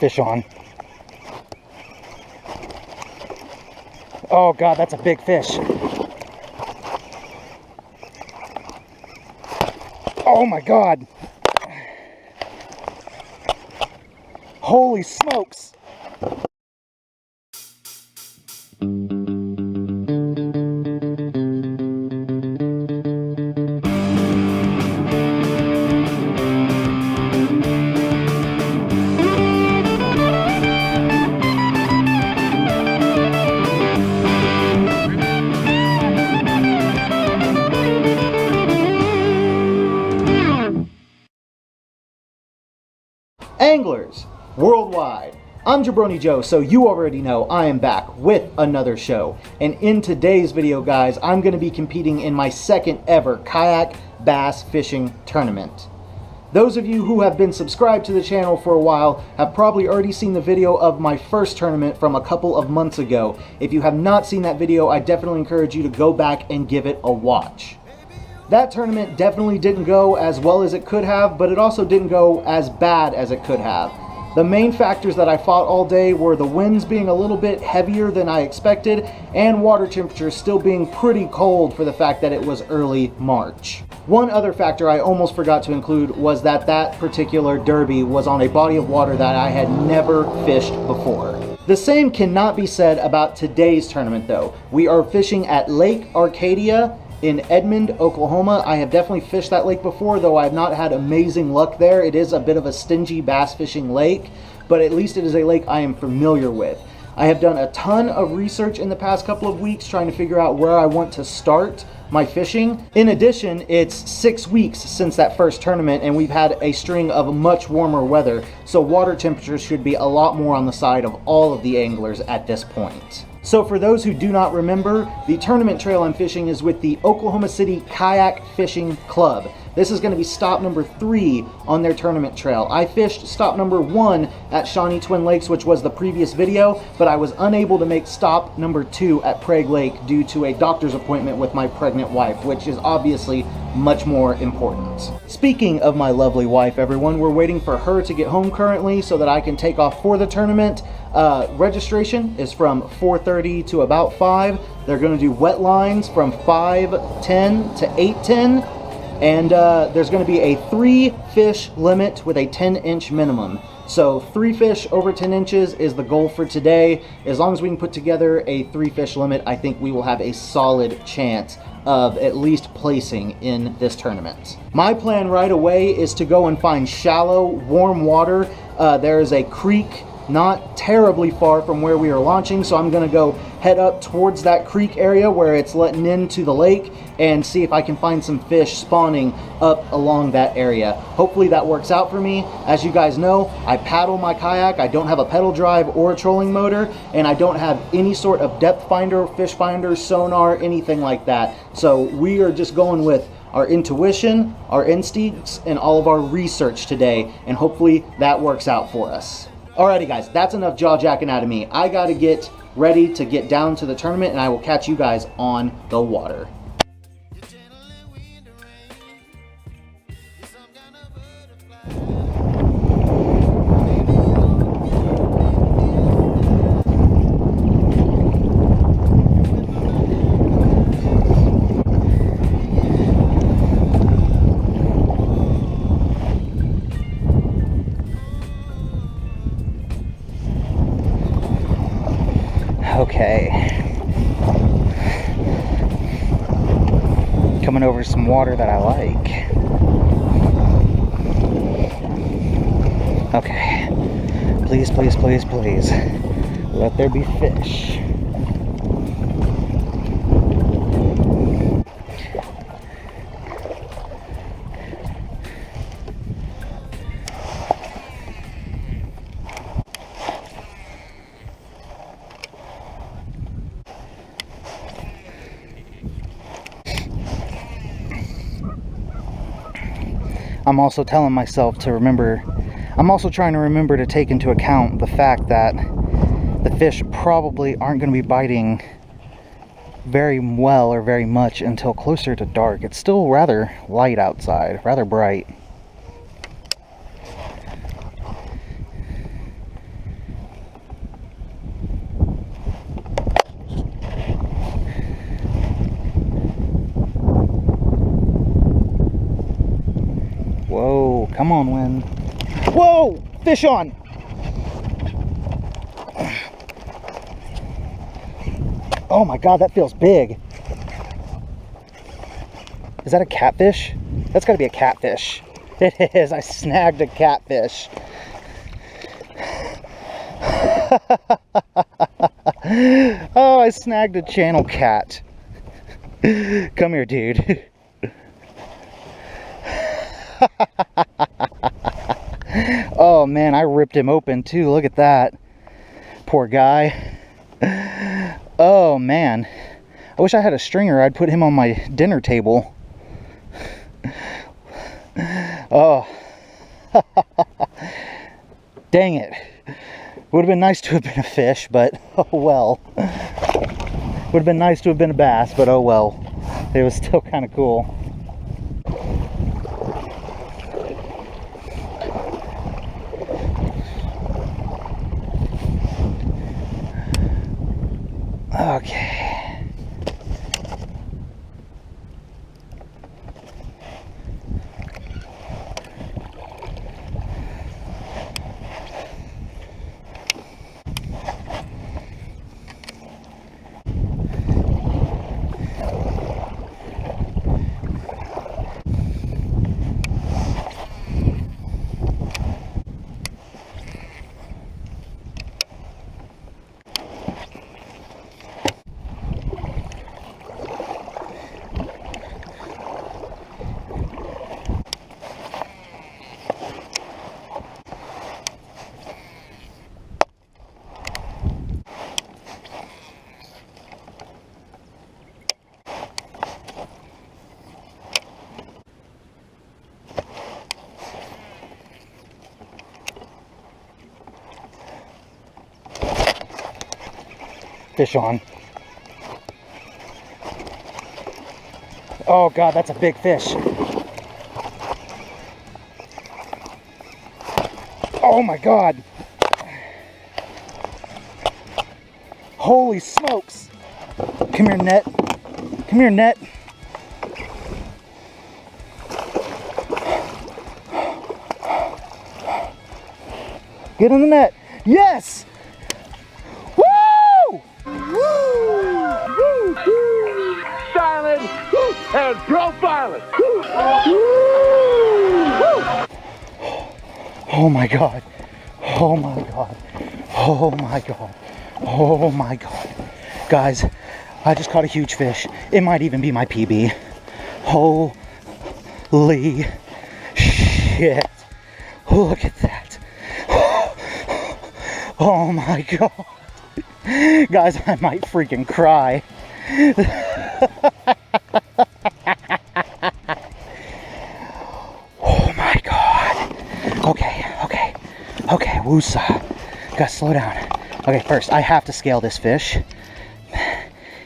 fish on. Oh God, that's a big fish. Oh my God. Holy smokes. Anglers worldwide, I'm Jabroni Joe, so you already know I am back with another show. And in today's video, guys, I'm going to be competing in my second ever kayak bass fishing tournament. Those of you who have been subscribed to the channel for a while have probably already seen the video of my first tournament from a couple of months ago. If you have not seen that video, I definitely encourage you to go back and give it a watch. That tournament definitely didn't go as well as it could have, but it also didn't go as bad as it could have. The main factors that I fought all day were the winds being a little bit heavier than I expected, and water temperatures still being pretty cold for the fact that it was early March. One other factor I almost forgot to include was that that particular derby was on a body of water that I had never fished before. The same cannot be said about today's tournament though. We are fishing at Lake Arcadia in Edmond, Oklahoma. I have definitely fished that lake before, though I have not had amazing luck there. It is a bit of a stingy bass fishing lake, but at least it is a lake I am familiar with. I have done a ton of research in the past couple of weeks trying to figure out where I want to start my fishing. In addition, it's 6 weeks since that first tournament and we've had a string of much warmer weather, so water temperatures should be a lot more on the side of all of the anglers at this point. So for those who do not remember, the tournament trail I'm fishing is with the Oklahoma City Kayak Fishing Club. This is going to be stop number 3 on their tournament trail. I fished stop number 1 at Shawnee Twin Lakes, which was the previous video, but I was unable to make stop number 2 at Prague Lake due to a doctor's appointment with my pregnant wife, which is obviously much more important. Speaking of my lovely wife, everyone, we're waiting for her to get home currently so that I can take off for the tournament. Registration is from 4:30 to about 5. They're going to do wet lines from 5:10 to 8:10. And there's going to be a 3 fish limit with a 10-inch minimum. So 3 fish over 10 inches is the goal for today. As long as we can put together a 3 fish limit, I think we will have a solid chance of at least placing in this tournament. My plan right away is to go and find shallow, warm water. There is a creek not terribly far from where we are launching, so I'm going to go head up towards that creek area where it's letting into the lake and see if I can find some fish spawning up along that area. Hopefully that works out for me. As you guys know, I paddle my kayak. I don't have a pedal drive or a trolling motor, and I don't have any sort of depth finder, fish finder, sonar, anything like that. So we are just going with our intuition, our instincts, and all of our research today, and hopefully that works out for us. Alrighty guys, that's enough jaw jacking out of me. I gotta get ready to get down to the tournament, and I will catch you guys on the water. Okay, coming over some water that I like. Okay, please, please, please, please, let there be fish. I'm also telling myself to remember, I'm also trying to remember to take into account the fact that the fish probably aren't going to be biting very well or very much until closer to dark. It's still rather light outside, rather bright. Come on, wind. Whoa! Fish on! Oh my God, that feels big. Is that a catfish? That's gotta be a catfish. It is, I snagged a catfish. Oh, I snagged a channel cat. Come here, dude. Oh man, I ripped him open too. Look at that. Poor guy. Oh man. I wish I had a stringer. I'd put him on my dinner table. Oh. Dang it. Would have been nice to have been a fish, but oh well. Would have been nice to have been a bass, but oh well. It was still kind of cool. Okay. Fish on. Oh God, that's a big fish. Oh my God. Holy smokes. Come here, net. Come here, net. Get in the net. Yes! And profiling. Oh my God. Oh my God. Oh my God. Oh my God. Guys, I just caught a huge fish. It might even be my PB. Holy shit. Look at that. Oh my God. Guys, I might freaking cry. Oh my God. Okay, woosah. Gotta slow down. Okay, first, I have to scale this fish.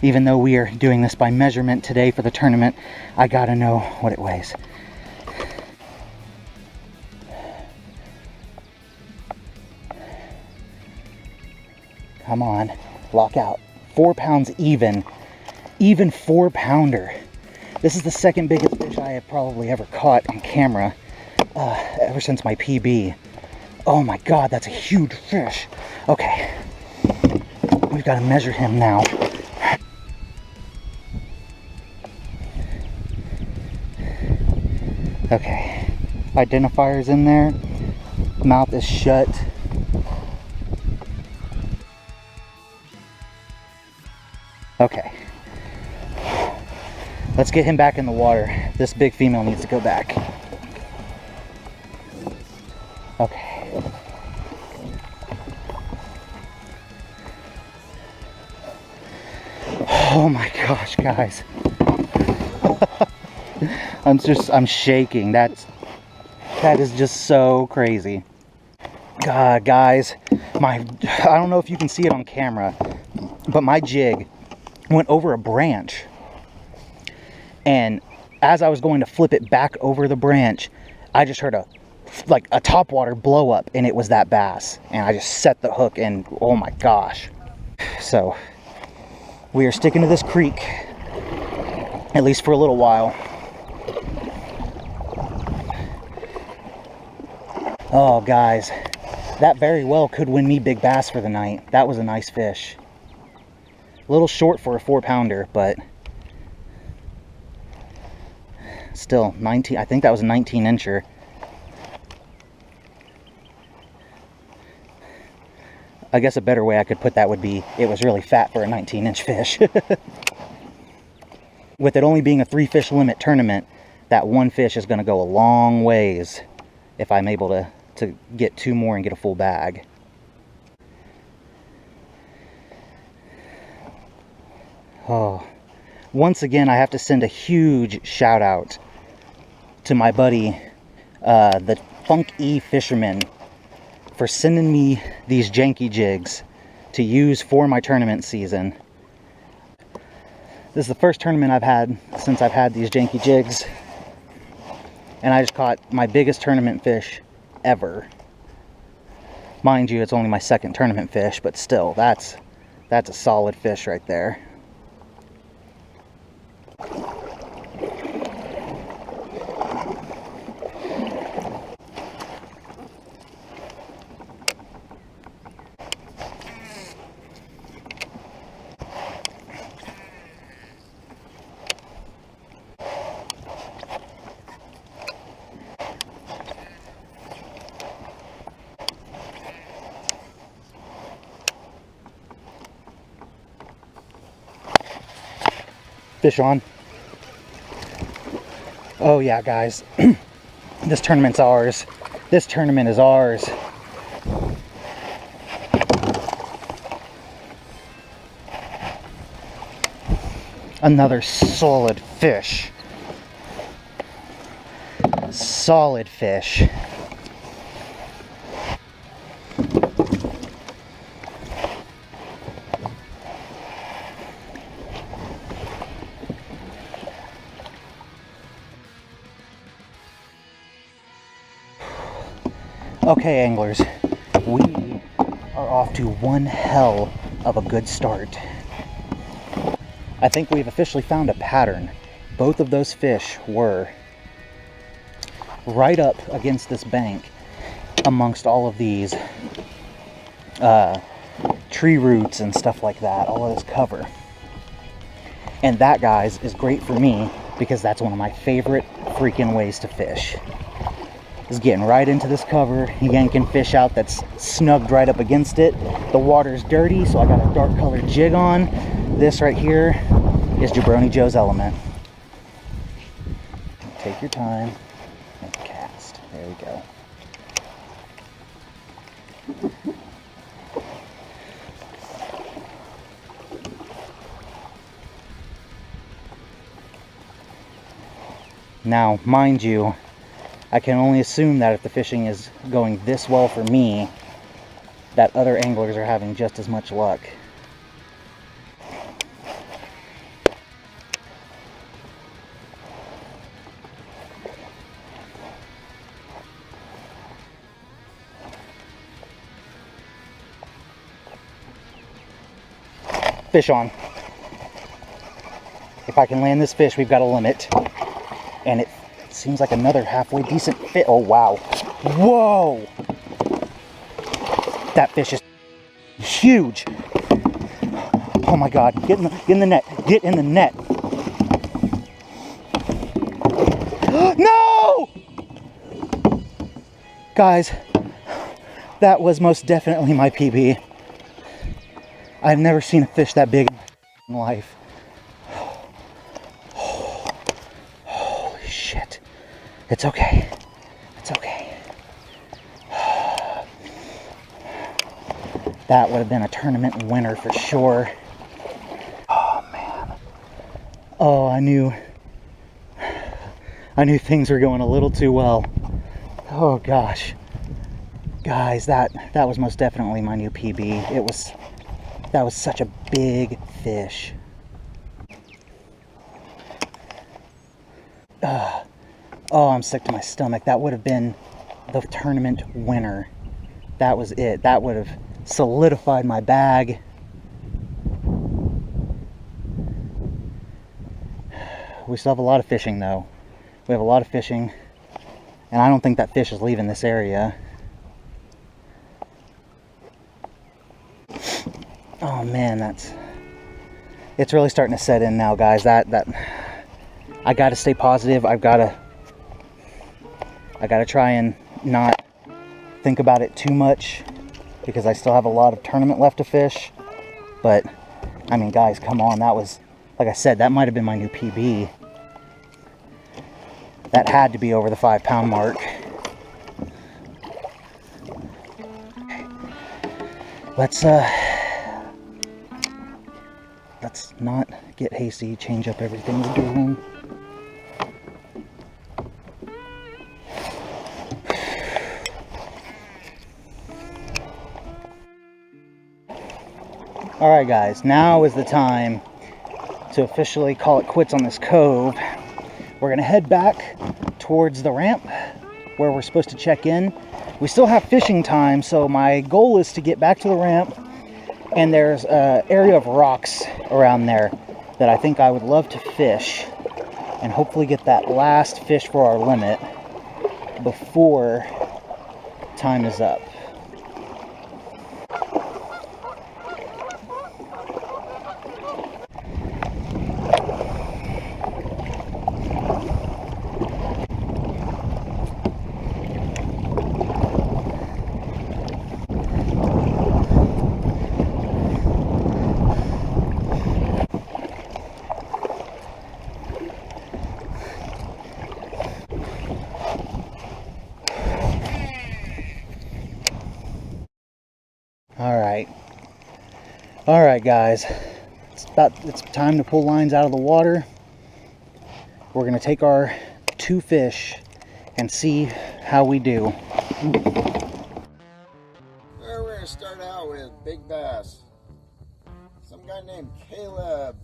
Even though we are doing this by measurement today for the tournament, I gotta know what it weighs. Come on, lock out. 4 pounds even. Even 4-pounder. This is the second biggest fish I have probably ever caught on camera ever since my PB. Oh my God, that's a huge fish. Okay, we've got to measure him now. Okay, identifier's in there. Mouth is shut. Okay. Let's get him back in the water. This big female needs to go back. Okay. Oh my gosh, guys. I'm shaking. That is just so crazy. God, guys, I don't know if you can see it on camera, but my jig went over a branch. And as I was going to flip it back over the branch, I just heard a topwater blow up, and it was that bass. And I just set the hook, and oh my gosh. So we are sticking to this creek, at least for a little while. Oh, guys, that very well could win me big bass for the night. That was a nice fish. A little short for a 4-pounder, but still 19. I think that was a 19-incher. I guess a better way I could put that would be it was really fat for a 19-inch fish. With it only being a 3-fish limit tournament, that one fish is going to go a long ways if I'm able to get 2 more and get a full bag. Oh, once again, I have to send a huge shout out to my buddy, the Funk E Fisherman, for sending me these janky jigs to use for my tournament season. This is the first tournament I've had since I've had these janky jigs, and I just caught my biggest tournament fish ever. Mind you, it's only my 2nd tournament fish, but still, that's a solid fish right there. Fish on. Oh yeah, guys. This tournament's ours. This tournament is ours. Another solid fish. Solid fish. Okay, anglers, we are off to one hell of a good start. I think we've officially found a pattern. Both of those fish were right up against this bank amongst all of these tree roots and stuff like that, all of this cover. And that, guys, is great for me because that's one of my favorite freaking ways to fish. Is getting right into this cover, yanking fish out that's snugged right up against it. The water's dirty, so I got a dark colored jig on. This right here is Jabroni Joe's Element. Take your time and cast. There we go. Now, mind you, I can only assume that if the fishing is going this well for me, that other anglers are having just as much luck. Fish on. If I can land this fish, we've got a limit. And it seems like another halfway decent fit. Oh, wow. Whoa! That fish is huge. Oh my God. Get in the net. Get in the net. No! Guys, that was most definitely my PB. I've never seen a fish that big in life. Holy shit. It's okay. It's okay. That would have been a tournament winner for sure. Oh, man. Oh, I knew things were going a little too well. Oh, gosh. Guys, that was most definitely my new PB. That was such a big fish. Oh, I'm sick to my stomach. That would have been the tournament winner. That was it. That would have solidified my bag. We still have a lot of fishing though. We have a lot of fishing, and I don't think that fish is leaving this area. man, it's really starting to set in now, guys. That I gotta stay positive. I gotta try and not think about it too much, because I still have a lot of tournament left to fish. But I mean, guys, come on, that was, like I said, that might have been my new PB. That had to be over the 5 pound mark. Let's not get hasty, change up everything we're doing. Alright guys, now is the time to officially call it quits on this cove. We're going to head back towards the ramp where we're supposed to check in. We still have fishing time, so my goal is to get back to the ramp, and there's an area of rocks around there that I think I would love to fish and hopefully get that last fish for our limit before time is up. Alright guys, it's time to pull lines out of the water. We're going to take our 2 fish and see how we do. We're going to start out with big bass. Some guy named Kaleb.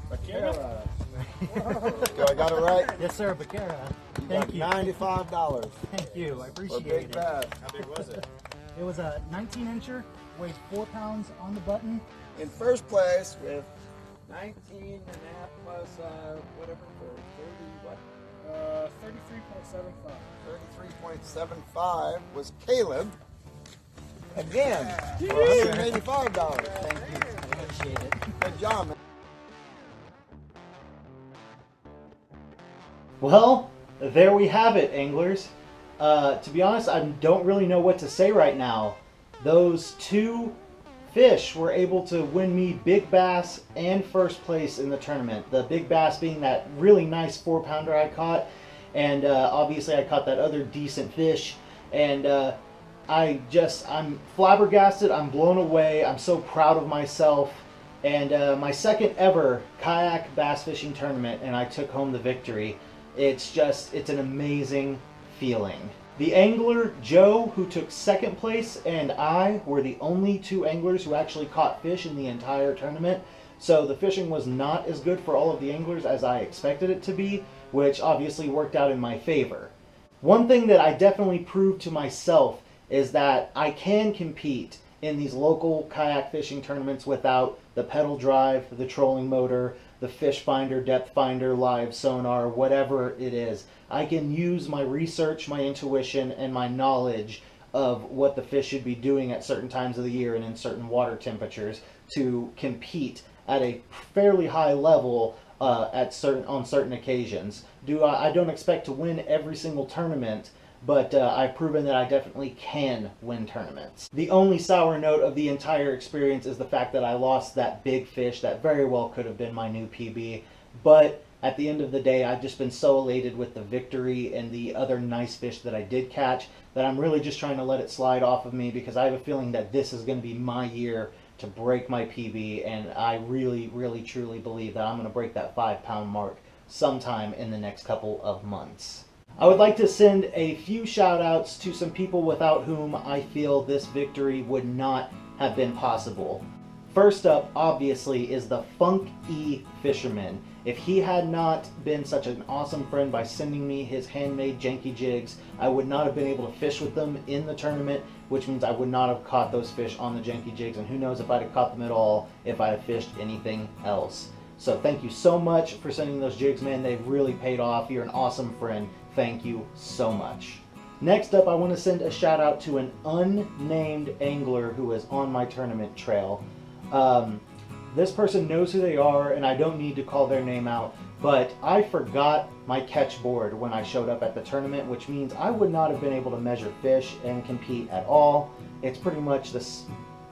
Baquera. Do I got it right? Yes, sir, Baquera. Thank you. $95. Thank you. I appreciate For big bass. How big was it? It was a 19-incher, weighed 4 pounds on the button. In first place with 19 and a half plus whatever for 33.75 was Kaleb. Again, for $185. Thank you. I appreciate it. Good job, man. Well, there we have it, anglers. To be honest, I don't really know what to say right now. Those 2 fish were able to win me big bass and first place in the tournament. The big bass being that really nice 4-pounder I caught, and obviously I caught that other decent fish. And I'm flabbergasted. I'm blown away. I'm so proud of myself. And my second ever kayak bass fishing tournament, and I took home the victory. It's an amazing feeling. The angler, Joe, who took second place, and I were the only 2 anglers who actually caught fish in the entire tournament. So the fishing was not as good for all of the anglers as I expected it to be, which obviously worked out in my favor. One thing that I definitely proved to myself is that I can compete in these local kayak fishing tournaments without the pedal drive, the trolling motor, the fish finder, depth finder, live sonar, whatever it is. I can use my research, my intuition, and my knowledge of what the fish should be doing at certain times of the year and in certain water temperatures to compete at a fairly high level on certain occasions. I don't expect to win every single tournament, but I've proven that I definitely can win tournaments. The only sour note of the entire experience is the fact that I lost that big fish that very well could have been my new PB, but at the end of the day, I've just been so elated with the victory and the other nice fish that I did catch that I'm really just trying to let it slide off of me, because I have a feeling that this is going to be my year to break my PB, and I really, really, truly believe that I'm going to break that 5-pound mark sometime in the next couple of months. I would like to send a few shout outs to some people without whom I feel this victory would not have been possible. First up, obviously, is the Funk E Fisherman. If he had not been such an awesome friend by sending me his handmade janky jigs, I would not have been able to fish with them in the tournament, which means I would not have caught those fish on the janky jigs, and who knows if I'd have caught them at all if I had fished anything else. So thank you so much for sending those jigs, man. They've really paid off. You're an awesome friend. Thank you so much. Next up, I want to send a shout out to an unnamed angler who is on my tournament trail. This person knows who they are, and I don't need to call their name out, but I forgot my catch board when I showed up at the tournament, which means I would not have been able to measure fish and compete at all. It's pretty much the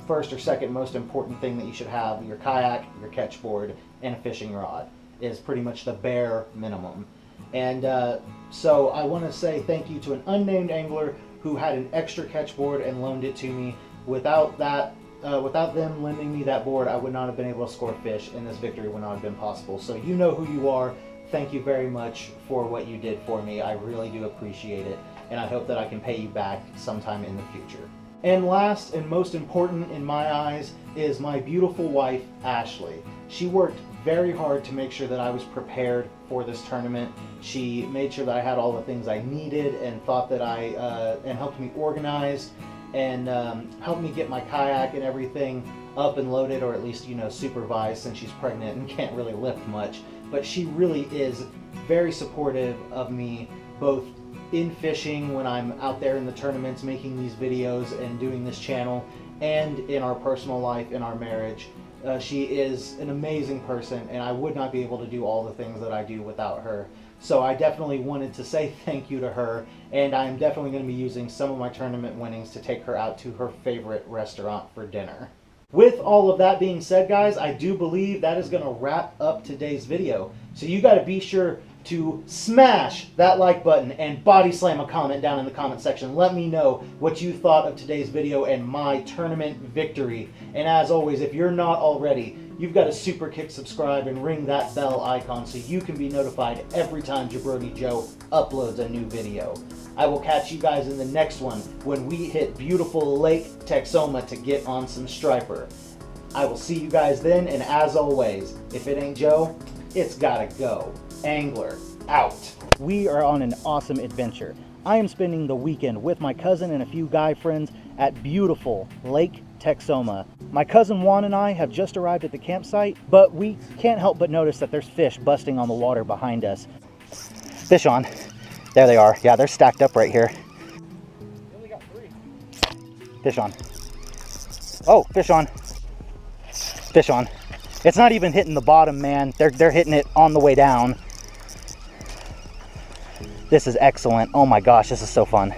first or second most important thing that you should have. Your kayak, your catch board, and a fishing rod is pretty much the bare minimum. And so I want to say thank you to an unnamed angler who had an extra catch board and loaned it to me. Without that, without them lending me that board, I would not have been able to score fish, and this victory would not have been possible. So you know who you are. Thank you very much for what you did for me. I really do appreciate it, and I hope that I can pay you back sometime in the future. And last and most important in my eyes is my beautiful wife, Ashley. She worked very hard to make sure that I was prepared for this tournament. She made sure that I had all the things I needed and thought that and helped me organize and helped me get my kayak and everything up and loaded, or at least, you know, supervised, since she's pregnant and can't really lift much. But she really is very supportive of me, both in fishing when I'm out there in the tournaments making these videos and doing this channel, and in our personal life, in our marriage. She is an amazing person, and I would not be able to do all the things that I do without her. So I definitely wanted to say thank you to her, and I'm definitely going to be using some of my tournament winnings to take her out to her favorite restaurant for dinner. With all of that being said, guys, I do believe that is going to wrap up today's video. So you got to be sure to smash that like button and body slam a comment down in the comment section. Let me know what you thought of today's video and my tournament victory. And as always, if you're not already, you've got to super kick subscribe and ring that bell icon so you can be notified every time Jabroni Joe uploads a new video. I will catch you guys in the next one when we hit beautiful Lake Texoma to get on some striper. I will see you guys then, and as always, if it ain't Joe, it's gotta go. Angler out. We are on an awesome adventure. I am spending the weekend with my cousin and a few guy friends at beautiful Lake Texoma. My cousin Juan and I have just arrived at the campsite, but we can't help but notice that there's fish busting on the water behind us. Fish on. There they are. Yeah, they're stacked up right here. We only got 3. Fish on. Oh, fish on. Fish on. It's not even hitting the bottom, man. They're hitting it on the way down. This is excellent. Oh my gosh, this is so fun.